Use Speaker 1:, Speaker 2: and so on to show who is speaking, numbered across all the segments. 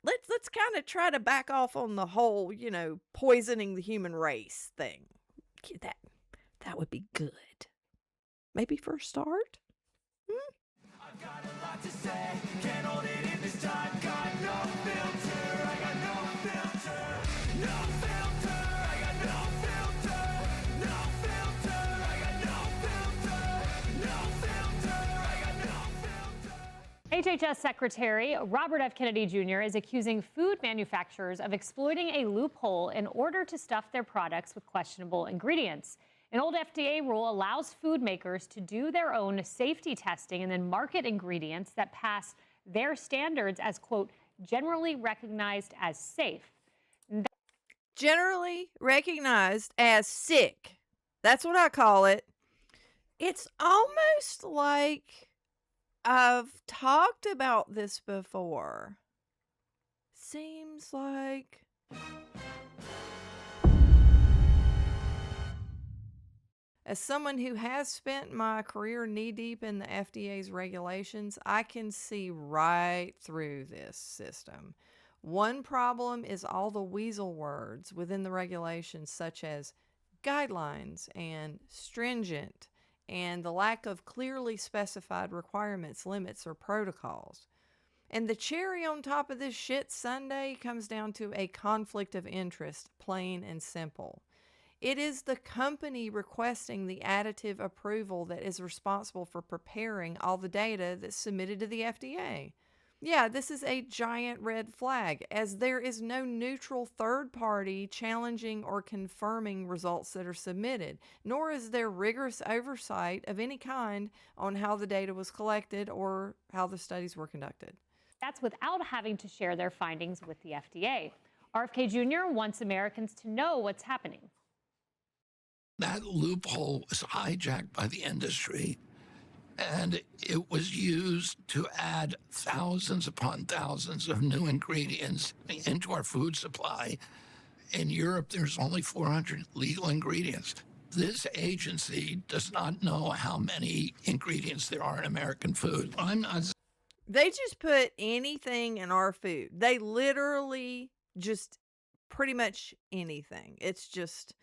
Speaker 1: let's kind of try to back off on the whole, poisoning the human race thing. That would be good. Maybe for a start.
Speaker 2: I've got a lot to say, can't hold it in this time. Got no filter, I got no filter. No filter, I got no filter. No filter, I got no filter. No filter, I got no filter.
Speaker 3: HHS Secretary Robert F. Kennedy Jr. is accusing food manufacturers of exploiting a loophole in order to stuff their products with questionable ingredients. An old FDA rule allows food makers to do their own safety testing and then market ingredients that pass their standards as, quote, generally recognized as safe.
Speaker 1: Generally recognized as sick. That's what I call it. It's almost like I've talked about this before. Seems like... As someone who has spent my career knee-deep in the FDA's regulations, I can see right through this system. One problem is all the weasel words within the regulations, such as guidelines and stringent, and the lack of clearly specified requirements, limits, or protocols. And the cherry on top of this shit sundae comes down to a conflict of interest, plain and simple. It is the company requesting the additive approval that is responsible for preparing all the data that's submitted to the FDA. Yeah, this is a giant red flag, as there is no neutral third party challenging or confirming results that are submitted, nor is there rigorous oversight of any kind on how the data was collected or how the studies were conducted.
Speaker 3: That's without having to share their findings with the FDA. RFK Jr. wants Americans to know what's happening.
Speaker 4: That loophole was hijacked by the industry, and it was used to add thousands upon thousands of new ingredients into our food supply. In Europe, there's only 400 legal ingredients. This agency does not know how many ingredients there are in American food.
Speaker 1: They just put anything in our food. They literally just pretty much anything. It's just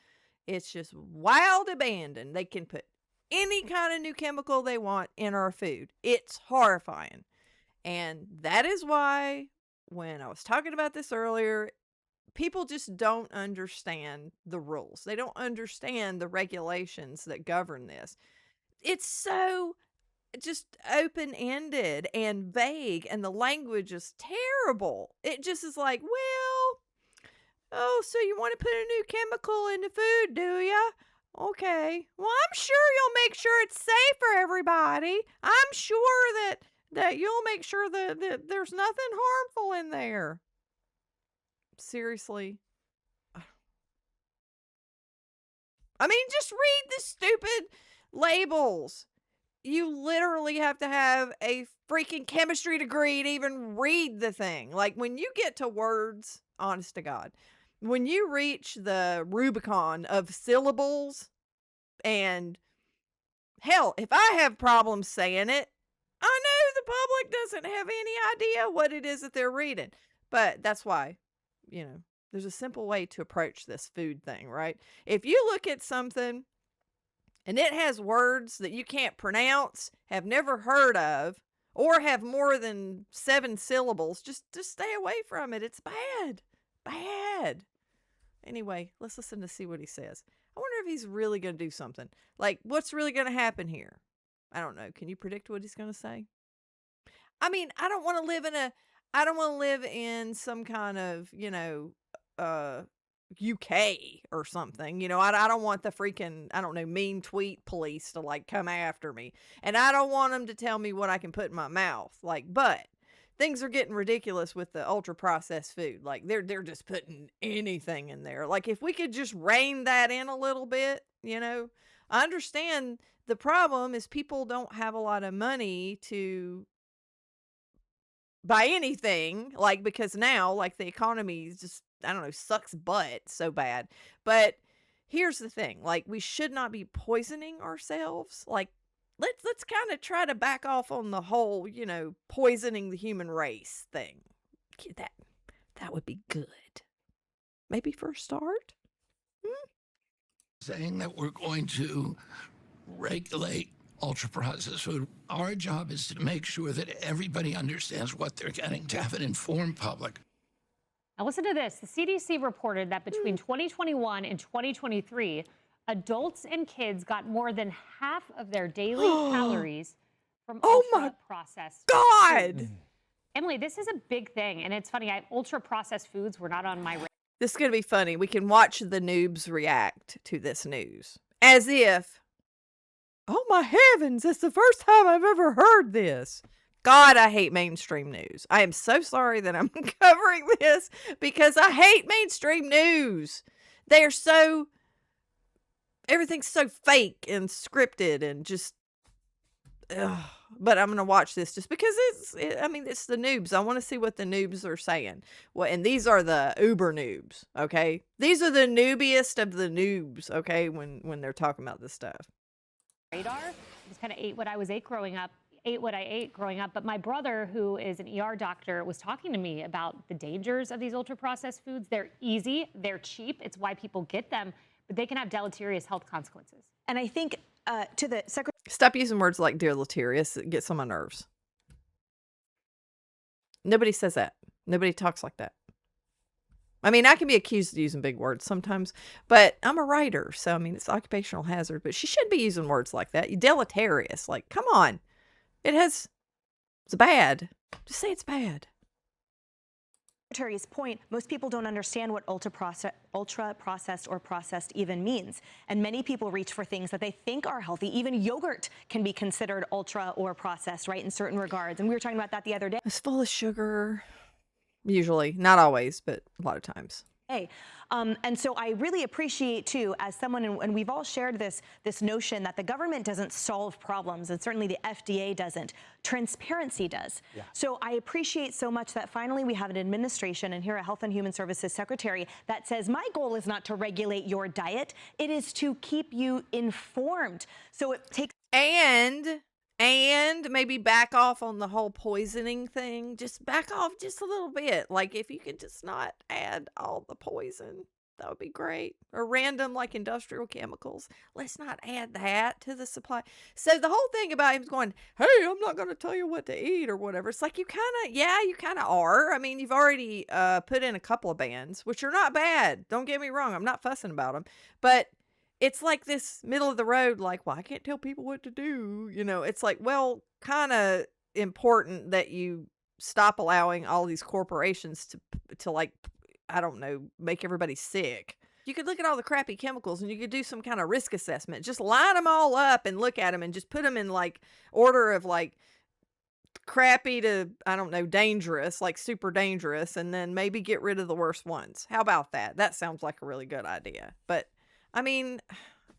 Speaker 1: wild abandon. They can put any kind of new chemical they want in our food. It's horrifying. And that is why, when I was talking about this earlier, people just don't understand the rules. They don't understand the regulations that govern this. It's so just open-ended and vague, and the language is terrible. It just is like, well, oh, so you want to put a new chemical in the food, do ya? Okay. Well, I'm sure you'll make sure it's safe for everybody. I'm sure that you'll make sure that there's nothing harmful in there. Seriously. I mean, just read the stupid labels. You literally have to have a freaking chemistry degree to even read the thing. Like, when you get to words, honest to God, when you reach the Rubicon of syllables, and hell, if I have problems saying it, I know the public doesn't have any idea what it is that they're reading. But that's why, there's a simple way to approach this food thing, right? If you look at something and it has words that you can't pronounce, have never heard of, or have more than 7 syllables, just stay away from it. It's bad. Bad. Anyway, let's listen to see what he says. I wonder if he's really going to do something. Like, what's really going to happen here? I don't know. Can you predict what he's going to say? I mean, I don't want to live in some kind of, UK or something. I don't want the freaking, mean tweet police to like come after me. And I don't want them to tell me what I can put in my mouth. But things are getting ridiculous with the ultra processed food. Like, they're just putting anything in there. Like, if we could just rein that in a little bit, I understand the problem is people don't have a lot of money to buy anything, like, because now, like, the economy is just, sucks butt so bad. But here's the thing, like, we should not be poisoning ourselves. Like, let's kind of try to back off on the whole, poisoning the human race thing. That would be good. Maybe for a start.
Speaker 4: Saying that we're going to regulate ultra-processed food. Our job is to make sure that everybody understands what they're getting, to have an informed public.
Speaker 3: Now listen to this. The CDC reported that between 2021 and 2023, adults and kids got more than half of their daily calories from ultra-processed
Speaker 1: God!
Speaker 3: foods. Emily, this is a big thing, and it's funny. Ultra-processed foods were not on my radar.
Speaker 1: This is going to be funny. We can watch the noobs react to this news. As if, oh my heavens, it's the first time I've ever heard this. God, I hate mainstream news. I am so sorry that I'm covering this because I hate mainstream news. They are so, everything's so fake and scripted and just, ugh. But I'm going to watch this just because it's the noobs. I want to see what the noobs are saying. Well, and these are the uber noobs, okay? These are the noobiest of the noobs, okay, when they're talking about this stuff.
Speaker 3: Radar. I just kind of ate what I ate growing up. But my brother, who is an ER doctor, was talking to me about the dangers of these ultra-processed foods. They're easy, they're cheap. It's why people get them, but they can have deleterious health consequences.
Speaker 5: And I think to the Secretary.
Speaker 1: Stop using words like deleterious. It gets on my nerves. Nobody says that. Nobody talks like that. I mean, I can be accused of using big words sometimes, but I'm a writer, so I mean, it's occupational hazard, but she shouldn't be using words like that. Deleterious. Like, come on. It's bad. Just say it's bad.
Speaker 5: Secretary's point, most people don't understand what ultra-processed or processed even means. And many people reach for things that they think are healthy. Even yogurt can be considered ultra or processed, right, in certain regards. And we were talking about that the other day.
Speaker 1: It's full of sugar. Usually. Not always, but a lot of times.
Speaker 5: And so I really appreciate, too, as someone, and we've all shared this notion that the government doesn't solve problems, and certainly the FDA doesn't. Transparency does. Yeah. So I appreciate so much that finally we have an administration and here a Health and Human Services Secretary that says, my goal is not to regulate your diet. It is to keep you informed. So it takes...
Speaker 1: And maybe back off on the whole poisoning thing. Just back off just a little bit. Like, if you could just not add all the poison, that would be great. Or random, like, industrial chemicals. Let's not add that to the supply. So the whole thing about him going, hey, I'm not going to tell you what to eat or whatever. It's like you kind of are. I mean, you've already put in a couple of bans, which are not bad. Don't get me wrong. I'm not fussing about them. But it's like this middle of the road, like, well, I can't tell people what to do. You know, it's like, well, kind of important that you stop allowing all these corporations to like, I don't know, make everybody sick. You could look at all the crappy chemicals and you could do some kind of risk assessment. Just line them all up and look at them and just put them in like order of like crappy to, I don't know, dangerous, like super dangerous, and then maybe get rid of the worst ones. How about that? That sounds like a really good idea. But I mean,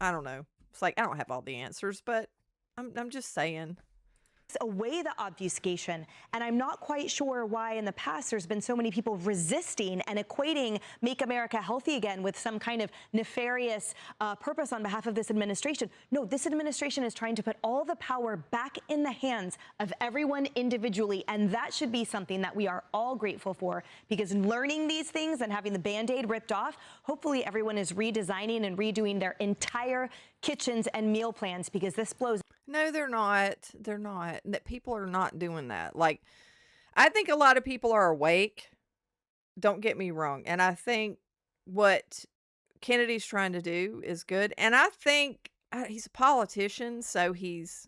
Speaker 1: I don't know. It's like, I don't have all the answers, but I'm just saying.
Speaker 5: Away the obfuscation, and I'm not quite sure why in the past there's been so many people resisting and equating Make America Healthy Again with some kind of nefarious purpose on behalf of this administration. No, this administration is trying to put all the power back in the hands of everyone individually, and that should be something that we are all grateful for, because learning these things and having the Band-Aid ripped off, hopefully everyone is redesigning and redoing their entire kitchens and meal plans, because this blows.
Speaker 1: No, they're not. They're not. That people are not doing that. Like, I think a lot of people are awake. Don't get me wrong. And I think what Kennedy's trying to do is good. And I think he's a politician, so he's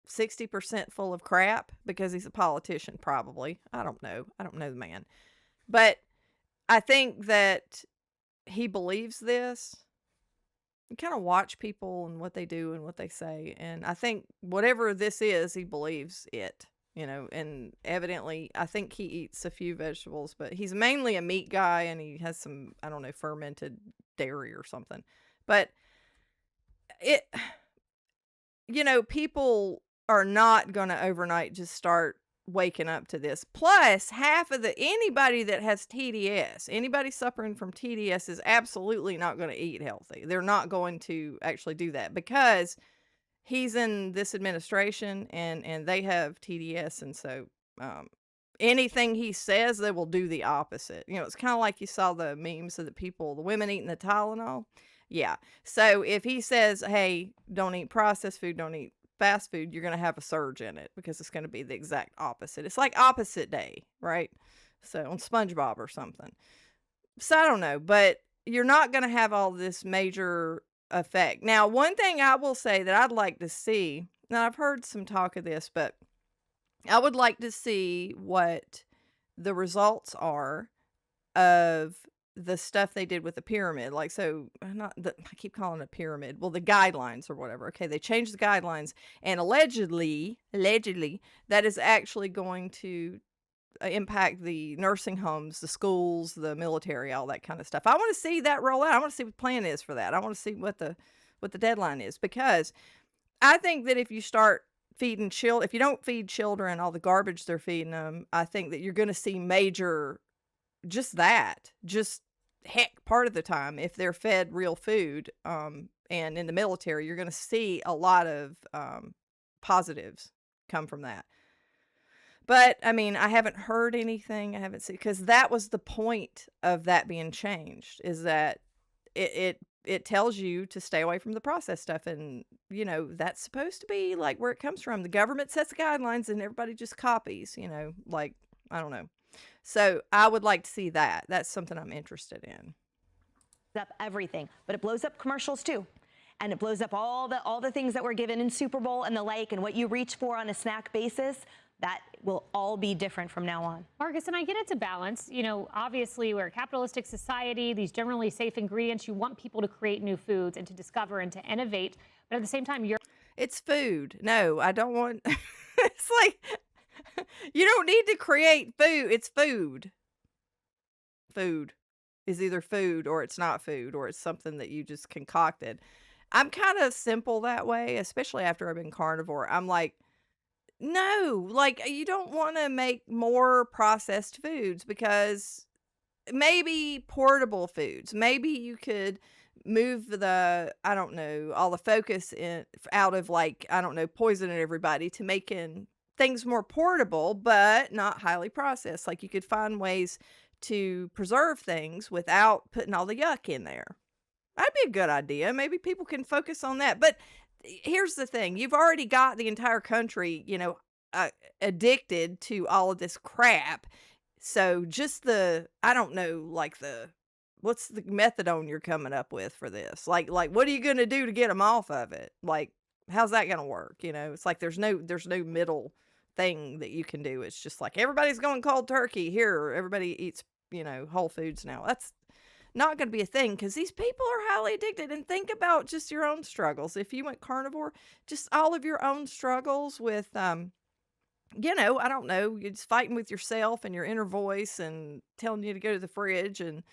Speaker 1: 60% full of crap because he's a politician, probably. I don't know. I don't know the man. But I think that he believes this. You kind of watch people and what they do and what they say. And I think whatever this is, he believes it, you know, and evidently I think he eats a few vegetables, but he's mainly a meat guy and he has some, I don't know, fermented dairy or something. But you know, people are not going to overnight just start waking up to this. Plus, half of anybody that has TDS, anybody suffering from TDS is absolutely not going to eat healthy. They're not going to actually do that because he's in this administration and they have TDS. And so, anything he says, they will do the opposite. It's kind of like you saw the memes of the women eating the Tylenol. Yeah. So if he says, hey, don't eat processed food, don't eat fast food, you're going to have a surge in it because it's going to be the exact opposite. It's like opposite day, right? So on SpongeBob or something. So I don't know, but you're not going to have all this major effect. Now, one thing I will say that I'd like to see, now I've heard some talk of this, but I would like to see what the results are of the stuff they did with the pyramid. Like, so I keep calling it a pyramid. Well, the guidelines or whatever. Okay. They changed the guidelines, and allegedly that is actually going to impact the nursing homes, the schools, the military, all that kind of stuff. I want to see that roll out. I want to see what the plan is for that. I want to see what the deadline is, because I think that if you start feeding children, if you don't feed children all the garbage they're feeding them, I think that you're going to see major, just heck, part of the time, if they're fed real food, and in the military, you're going to see a lot of positives come from that. But I mean, I haven't heard anything. I haven't seen, because that was the point of that being changed, is that it tells you to stay away from the processed stuff, and that's supposed to be like where it comes from. The government sets the guidelines, and everybody just copies. Like, I don't know. So I would like to see that. That's something I'm interested in.
Speaker 5: Up everything, but it blows up commercials too. And it blows up all the things that were given in Super Bowl and the like, and what you reach for on a snack basis. That will all be different from now on.
Speaker 3: Marcus, and I get it's a balance. Obviously, we're a capitalistic society. These generally safe ingredients, you want people to create new foods and to discover and to innovate. But at the same time,
Speaker 1: it's food. No, I don't want. It's like, you don't need to create food. It's food. Food is either food or it's not food, or it's something that you just concocted. I'm kind of simple that way, especially after I've been carnivore. I'm like, no, like, you don't want to make more processed foods, because maybe portable foods, maybe you could move I don't know, all the focus out of, like, I don't know, poisoning everybody, to making things more portable, but not highly processed. Like, you could find ways to preserve things without putting all the yuck in there. That'd be a good idea. Maybe people can focus on that. But here's the thing. You've already got the entire country, addicted to all of this crap. So just I don't know, like, what's the methadone you're coming up with for this? Like, what are you going to do to get them off of it? Like, how's that going to work? It's like, there's no middle thing that you can do. It's just like, everybody's going cold turkey here. Everybody eats, Whole Foods now. That's not going to be a thing, because these people are highly addicted. And think about just your own struggles. If you went carnivore, just all of your own struggles with, I don't know, you're just fighting with yourself and your inner voice and telling you to go to the fridge and,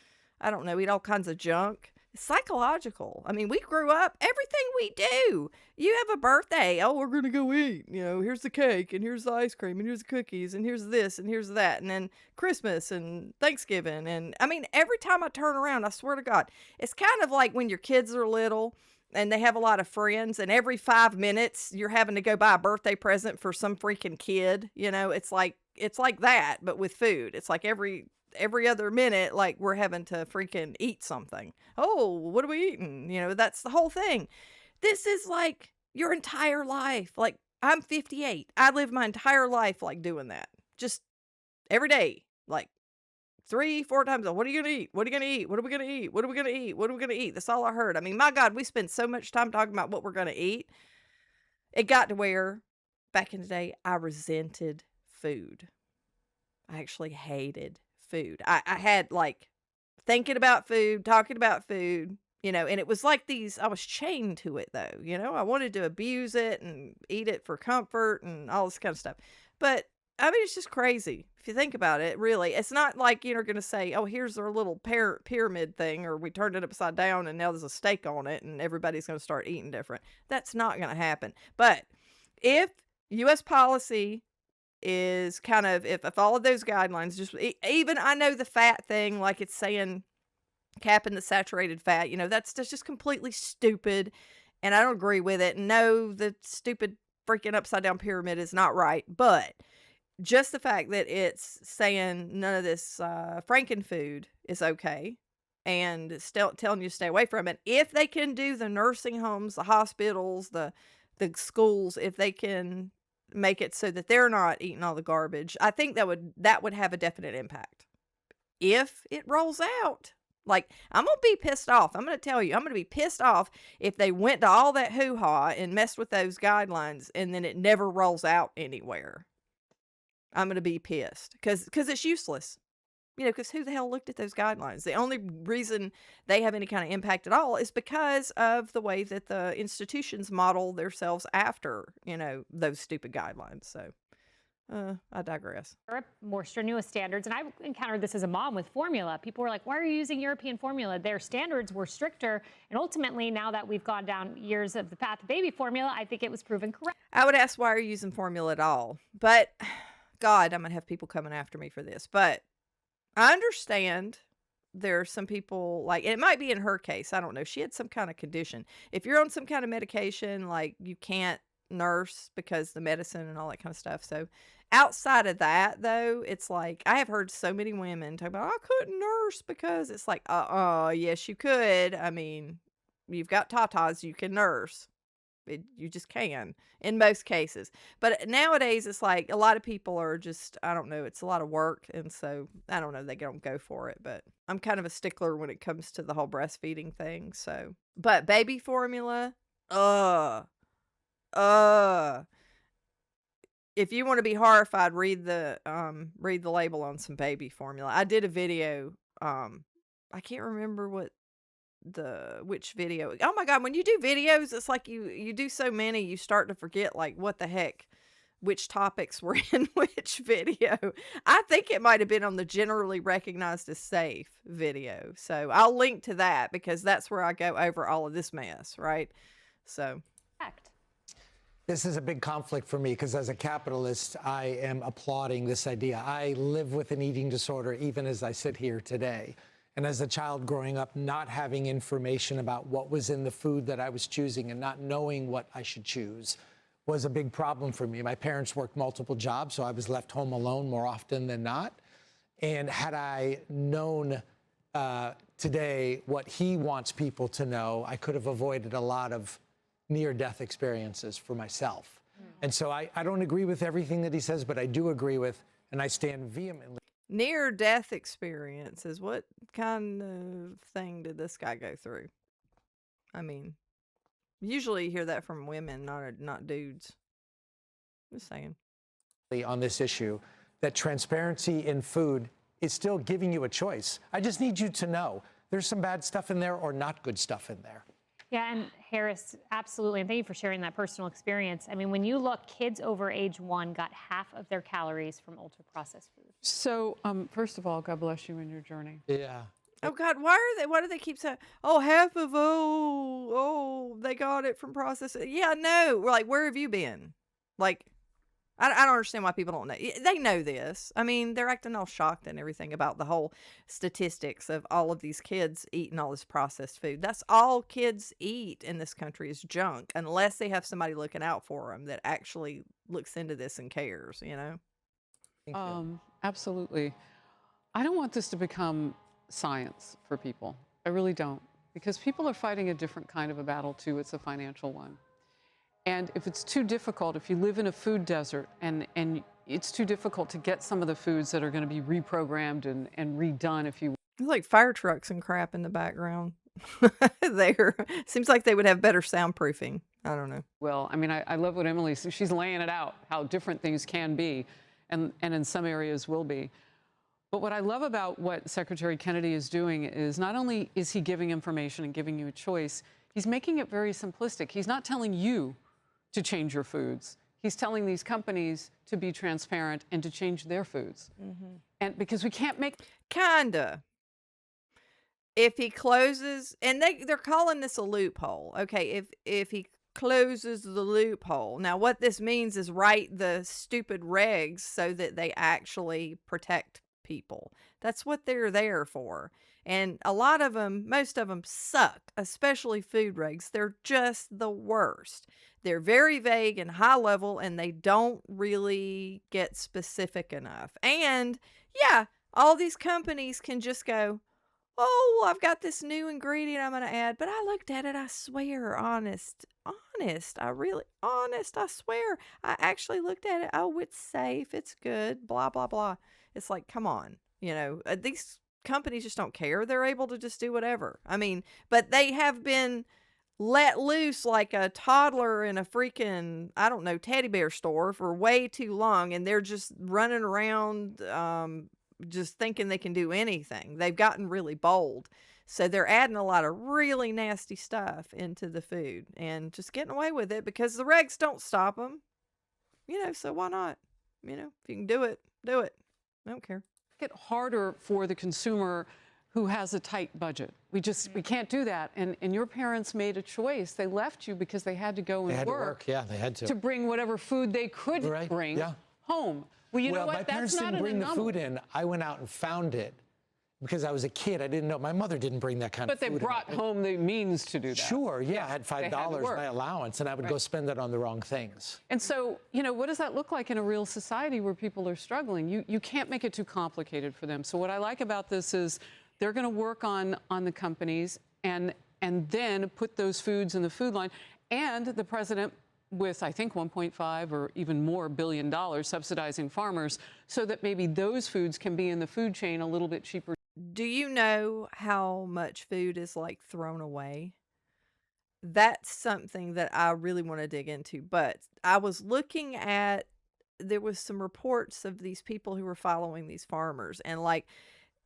Speaker 1: I don't know, eat all kinds of junk. It's psychological. I mean, we grew up, everything we do. You have a birthday. Oh, we're going to go eat. Here's the cake, and here's the ice cream, and here's the cookies, and here's this, and here's that. And then Christmas and Thanksgiving. And I mean, every time I turn around, I swear to God, it's kind of like when your kids are little and they have a lot of friends, and every 5 minutes you're having to go buy a birthday present for some freaking kid. It's like that, but with food. It's like every other minute, like, we're having to freaking eat something. Oh, what are we eating? That's the whole thing. This is like your entire life. Like, I'm 58. I lived my entire life like doing that. Just every day, like 3-4 times. What are you going to eat? What are you going to eat? What are we going to eat? What are we going to eat? What are we going to eat? That's all I heard. I mean, my God, we spend so much time talking about what we're going to eat. It got to where, back in the day, I resented food. I actually hated food. I had, like, thinking about food, talking about food, and it was like I was chained to it, though. I wanted to abuse it and eat it for comfort and all this kind of stuff. But I mean, it's just crazy if you think about it. Really, it's not like you're going to say, oh, here's our little pyramid thing, or we turned it upside down and now there's a steak on it and everybody's going to start eating different. That's not going to happen. But if U.S. policy is kind of, if all of those guidelines, just even, I know the fat thing, like it's saying capping the saturated fat, that's just completely stupid, and I don't agree with it. No, the stupid freaking upside down pyramid is not right. But just the fact that it's saying none of this frankenfood is okay and still telling you to stay away from it. If they can do the nursing homes, the hospitals, the schools, if they can make it so that they're not eating all the garbage, I think that would have a definite impact. If it rolls out, like, I'm gonna be pissed off. I'm gonna tell you, I'm gonna be pissed off if they went to all that hoo-ha and messed with those guidelines and then it never rolls out anywhere. I'm gonna be pissed because it's useless. Because who the hell looked at those guidelines? The only reason they have any kind of impact at all is because of the way that the institutions model themselves after, those stupid guidelines. So, I digress.
Speaker 3: Europe, more strenuous standards. And I encountered this as a mom with formula. People were like, why are you using European formula? Their standards were stricter. And ultimately, now that we've gone down years of the path of baby formula, I think it was proven correct.
Speaker 1: I would ask, why are you using formula at all? But, God, I'm going to have people coming after me for this. But I understand there are some people, like, and it might be in her case. I don't know. She had some kind of condition. If you're on some kind of medication, like, you can't nurse because the medicine and all that kind of stuff. So outside of that, though, it's like, I have heard so many women talk about, I couldn't nurse because it's like, yes, you could. I mean, you've got tatas, you can nurse. You just can in most cases. But nowadays, it's like a lot of people are just, I don't know, it's a lot of work. And so, I don't know, they don't go for it. But I'm kind of a stickler when it comes to the whole breastfeeding thing. So, but baby formula, if you want to be horrified, read the label on some baby formula. I did a video. I can't remember which video. Oh my God, when you do videos, it's like you do so many, you start to forget, like, what the heck, which topics were in which video. I think it might have been on the generally recognized as safe video. So I'll link to that because that's where I go over all of this mess, right? So.
Speaker 3: Correct.
Speaker 6: This is a big conflict for me because as a capitalist, I am applauding this idea. I live with an eating disorder even as I sit here today. And as a child growing up, not having information about what was in the food that I was choosing and not knowing what I should choose was a big problem for me. My parents worked multiple jobs, so I was left home alone more often than not. And had I known today what he wants people to know, I could have avoided a lot of near-death experiences for myself. And so I don't agree with everything that he says, but I do agree with, and I stand vehemently.
Speaker 1: Near-death experiences. What kind of thing did this guy go through? I mean, usually you hear that from women, not dudes. Just saying.
Speaker 6: On this issue, that transparency in food is still giving you a choice. I just need you to know there's some bad stuff in there or not good stuff in there.
Speaker 3: Yeah, and Harris, absolutely. And thank you for sharing that personal experience. I mean, when you look, kids over age 1 got half of their calories from ultra-processed food.
Speaker 7: So, first of all, God bless you in your journey.
Speaker 6: Yeah.
Speaker 1: Oh God, why do they keep saying, oh, half of, they got it from processed? Yeah, no. We're like, where have you been? Like, I don't understand why people don't know. They know this. I mean, they're acting all shocked and everything about the whole statistics of all of these kids eating all this processed food. That's all kids eat in this country is junk, unless they have somebody looking out for them that actually looks into this and cares,
Speaker 7: Absolutely. I don't want this to become science for people. I really don't. Because people are fighting a different kind of a battle, too. It's a financial one. And if it's too difficult, if you live in a food desert and it's too difficult to get some of the foods that are going to be reprogrammed and redone, if you
Speaker 1: There's like fire trucks and crap in the background. There seems like they would have better soundproofing. I don't know.
Speaker 7: will. I mean, I love what Emily says. She's laying it out, how different things can be and in some areas will be. But what I love about what Secretary Kennedy is doing is not only is he giving information and giving you a choice, he's making it very simplistic. He's not telling you to change your foods. He's telling these companies to be transparent and to change their foods. And because we can't make...
Speaker 1: Kinda. If he closes, and they're calling this a loophole. Okay, if he closes the loophole. Now, what this means is write the stupid regs so that they actually protect people. That's what they're there for. And a lot of them, most of them suck, especially food regs. They're just the worst. They're very vague and high level, and they don't really get specific enough. And yeah, all these companies can just go, oh, well, I've got this new ingredient I'm going to add, but I looked at it, I swear, honest, I swear, I actually looked at it. Oh, it's safe, it's good, blah, blah, blah. It's like, come on, these companies just don't care. They're able to just do whatever. I mean, but they have been let loose like a toddler in a freaking, I don't know, teddy bear store for way too long, and they're just running around, just thinking they can do anything. They've gotten really bold. So they're adding a lot of really nasty stuff into the food and just getting away with it because the regs don't stop them. So why not? If you can do it, do it. I don't care.
Speaker 7: Make it harder for the consumer who has a tight budget. We can't do that. And your parents made a choice. They left you because they had to go and
Speaker 6: They had to work. Yeah, they had
Speaker 7: to bring whatever food they could bring home. Well, you know what?
Speaker 6: My parents didn't bring the food in. I went out and found it because I was a kid. I didn't know. My mother didn't bring that kind of food.
Speaker 7: But they brought home the means to do that.
Speaker 6: Sure, yeah. I had $5, my allowance, and I would go spend it on the wrong things.
Speaker 7: And so, what does that look like in a real society where people are struggling? You can't make it too complicated for them. So what I like about this is they're going to work on the companies and then put those foods in the food line. And the president, with I think $1.5 or even more billion subsidizing farmers so that maybe those foods can be in the food chain a little bit cheaper.
Speaker 1: Do you know how much food is like thrown away? That's something that I really want to dig into. But I was looking at, there was some reports of these people who were following these farmers, and like,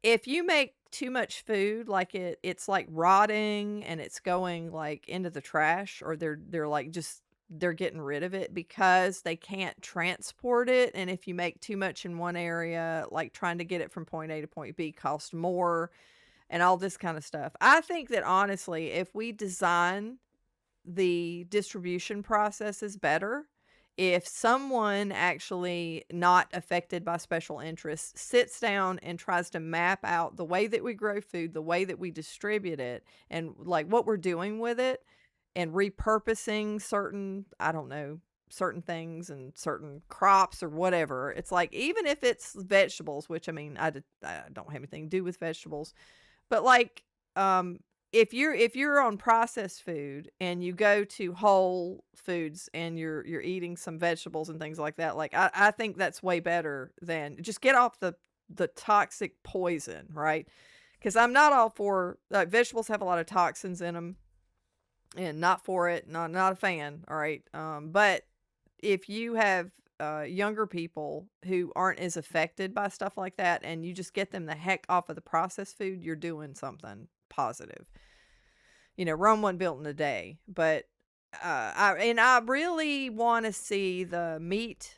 Speaker 1: if you make too much food, like it's like rotting and it's going like into the trash, or they're like they're getting rid of it because they can't transport it. And if you make too much in one area, like trying to get it from point A to point B costs more and all this kind of stuff. I think that honestly, if we design the distribution processes better, if someone actually not affected by special interests sits down and tries to map out the way that we grow food, the way that we distribute it, and like what we're doing with it, and repurposing certain, I don't know, certain things and certain crops or whatever. It's like, even if it's vegetables, which I mean, I don't have anything to do with vegetables, but like, if you're on processed food and you go to Whole Foods and you're eating some vegetables and things like that, like I think that's way better than just get off the toxic poison, right? Because I'm not all for, vegetables have a lot of toxins in them. And not for it, not a fan, all right? But if you have younger people who aren't as affected by stuff like that, and you just get them the heck off of the processed food, you're doing something positive. Rome wasn't built in a day, but I really want to see the meat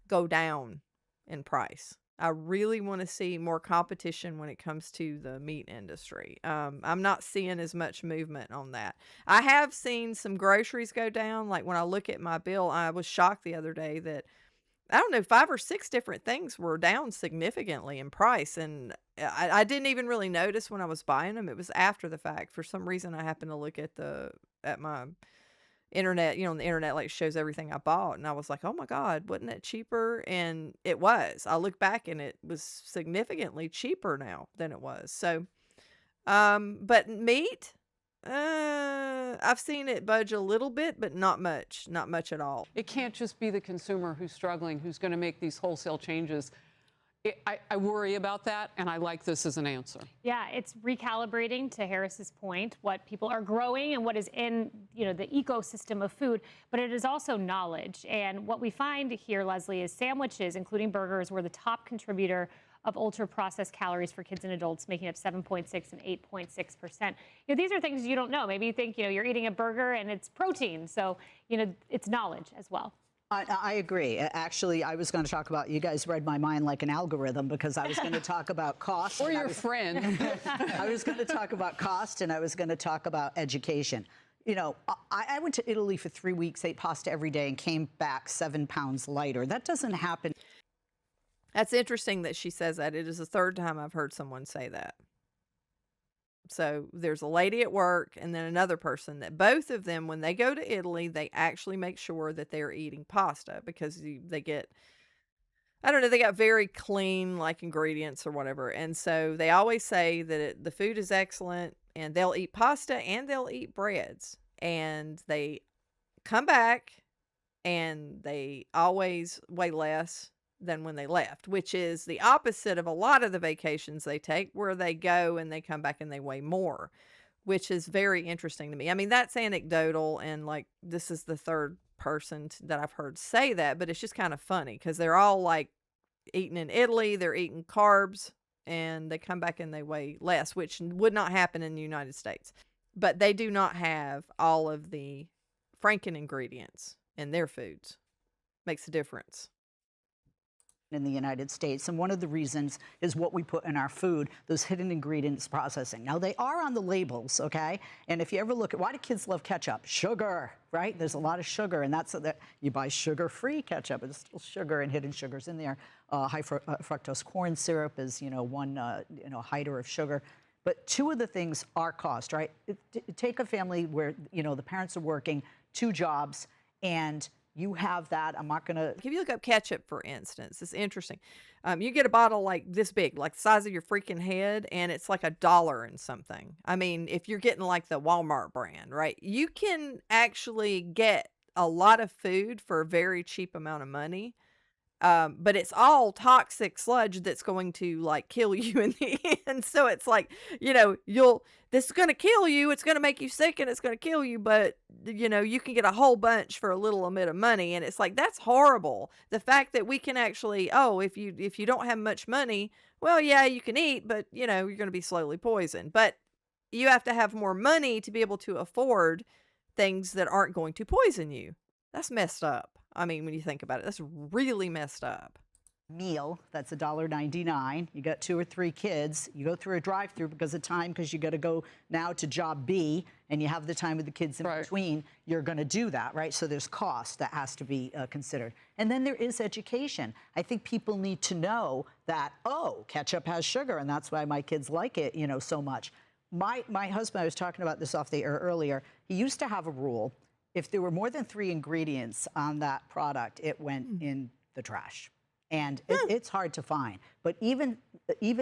Speaker 1: go down in price. I really want to see more competition when it comes to the meat industry. I'm not seeing as much movement on that. I have seen some groceries go down. Like when I look at my bill, I was shocked the other day that, I don't know, 5 or 6 different things were down significantly in price. And I didn't even really notice when I was buying them. It was after the fact. For some reason, I happened to look at my internet, on the internet, like, shows everything I bought, and I was like, oh my God, wasn't that cheaper? And it was. I look back and it was significantly cheaper now than it was. So but meat, I've seen it budge a little bit, but not much at all.
Speaker 7: It can't just be the consumer who's struggling, who's going to make these wholesale changes. I worry about that, and I like this as an answer.
Speaker 3: Yeah, it's recalibrating, to Harris's point, what people are growing and what is in, the ecosystem of food, but it is also knowledge. And what we find here, Leslie, is sandwiches, including burgers, were the top contributor of ultra-processed calories for kids and adults, making up 7.6 and 8.6%. These are things you don't know. Maybe you think, you're eating a burger and it's protein. So, it's knowledge as well.
Speaker 8: I agree. Actually, I was going to talk about, you guys read my mind like an algorithm, because I was going to talk about cost.
Speaker 7: Or your friend.
Speaker 8: I was going to talk about cost, and I was going to talk about education. I went to Italy for 3 weeks, ate pasta every day, and came back 7 pounds lighter. That doesn't happen.
Speaker 1: That's interesting that she says that. It is the third time I've heard someone say that. So there's a lady at work and then another person that both of them, when they go to Italy, they actually make sure that they're eating pasta because they get, I don't know, they got very clean like ingredients or whatever. And so they always say that the food is excellent and they'll eat pasta and they'll eat breads. And they come back and they always weigh less than when they left, which is the opposite of a lot of the vacations they take where they go and they come back and they weigh more, which is very interesting to me. I mean, that's anecdotal and like this is the third person that I've heard say that, but it's just kind of funny because they're all like eating in Italy, they're eating carbs and they come back and they weigh less, which would not happen in the United States. But they do not have all of the Franken ingredients in their foods. Makes a difference.
Speaker 8: In the United States. And one of the reasons is what we put in our food, those hidden ingredients processing. Now, they are on the labels, okay? And if you ever look at why do kids love ketchup? Sugar, right? There's a lot of sugar, and that's that you buy sugar-free ketchup. It's still sugar and hidden sugars in there. High fructose corn syrup is, one, hider of sugar. But two of the things are cost, right? Take a family where, the parents are working 2 jobs, and you have that. I'm not going to...
Speaker 1: If you look up ketchup, for instance, it's interesting. You get a bottle like this big, like the size of your freaking head, and it's like $1 and something. I mean, if you're getting like the Walmart brand, right? You can actually get a lot of food for a very cheap amount of money. But it's all toxic sludge that's going to like kill you in the end. So it's like, this is going to kill you. It's going to make you sick and it's going to kill you. But, you can get a whole bunch for a little bit of money. And it's like, that's horrible. The fact that we can actually, if you don't have much money, well, yeah, you can eat, but you're going to be slowly poisoned. But you have to have more money to be able to afford things that aren't going to poison you. That's messed up. I mean, when you think about it, that's really messed up.
Speaker 8: Meal, that's $1.99. You got 2 or 3 kids. You go through a drive-through because of time, because you got to go now to job B, and you have the time with the kids in between. You're going to do that, right? So there's cost that has to be considered. And then there is education. I think people need to know that, ketchup has sugar, and that's why my kids like it, so much. My husband, I was talking about this off the air earlier, he used to have a rule. If there were more than 3 ingredients on that product, it went in the trash. And it's hard to find. But even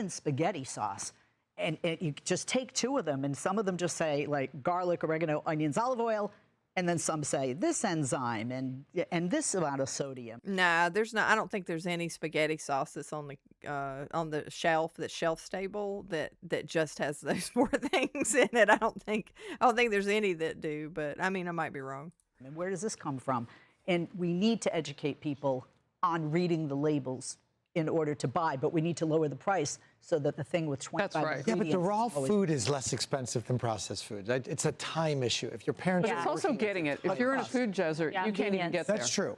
Speaker 8: spaghetti sauce, and you just take 2 of them, and some of them just say, like, garlic, oregano, onions, olive oil, and then some say this enzyme and this amount of sodium.
Speaker 1: Nah, there's not. I don't think there's any spaghetti sauce that's on the shelf that's shelf stable that just has those 4 things in it. I don't think there's any that do. But I mean, I might be wrong.
Speaker 8: I mean, where does this come from? And we need to educate people on reading the labels in order to buy, but we need to lower the price so that the thing with 25 ingredients...
Speaker 6: Yeah, but the raw food is less expensive than processed food. It's a time issue. If your parents
Speaker 7: But it's also getting it. If you're in a food desert, you can't even get there.
Speaker 6: That's true.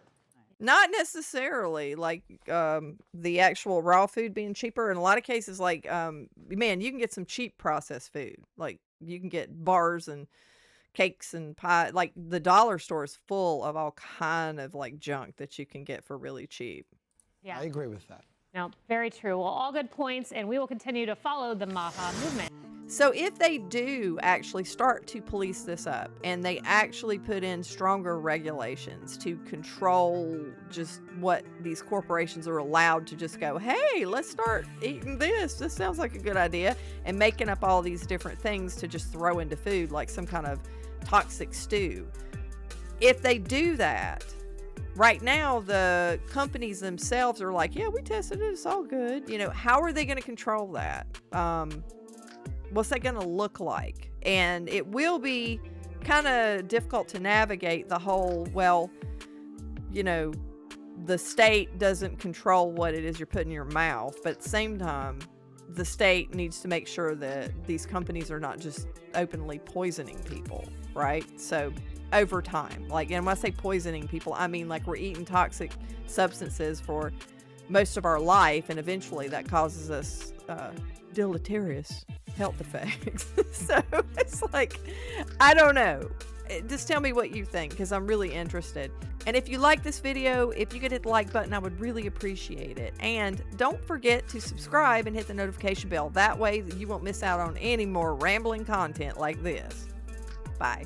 Speaker 1: Not necessarily, like the actual raw food being cheaper. In a lot of cases, like, man, you can get some cheap processed food. Like, you can get bars and cakes and pie. Like, the dollar store is full of all kind of, like, junk that you can get for really cheap.
Speaker 3: Yeah.
Speaker 6: I agree with that.
Speaker 3: No, very true. Well, all good points, and we will continue to follow the MAHA movement.
Speaker 1: So if they do actually start to police this up and they actually put in stronger regulations to control just what these corporations are allowed to just go, hey, let's start eating this. This sounds like a good idea. And making up all these different things to just throw into food like some kind of toxic stew. If they do that, right now, the companies themselves are like, yeah, we tested it. It's all good. How are they going to control that? What's that going to look like? And it will be kind of difficult to navigate the whole, the state doesn't control what it is you're putting in your mouth. But at the same time, the state needs to make sure that these companies are not just openly poisoning people, right? So over time, and when I say poisoning people, I mean like we're eating toxic substances for most of our life, and eventually that causes us deleterious health effects. So it's like, I don't know. Just tell me what you think, because I'm really interested. And if you like this video, if you could hit the like button, I would really appreciate it. And don't forget to subscribe and hit the notification bell. That way you won't miss out on any more rambling content like this. Bye.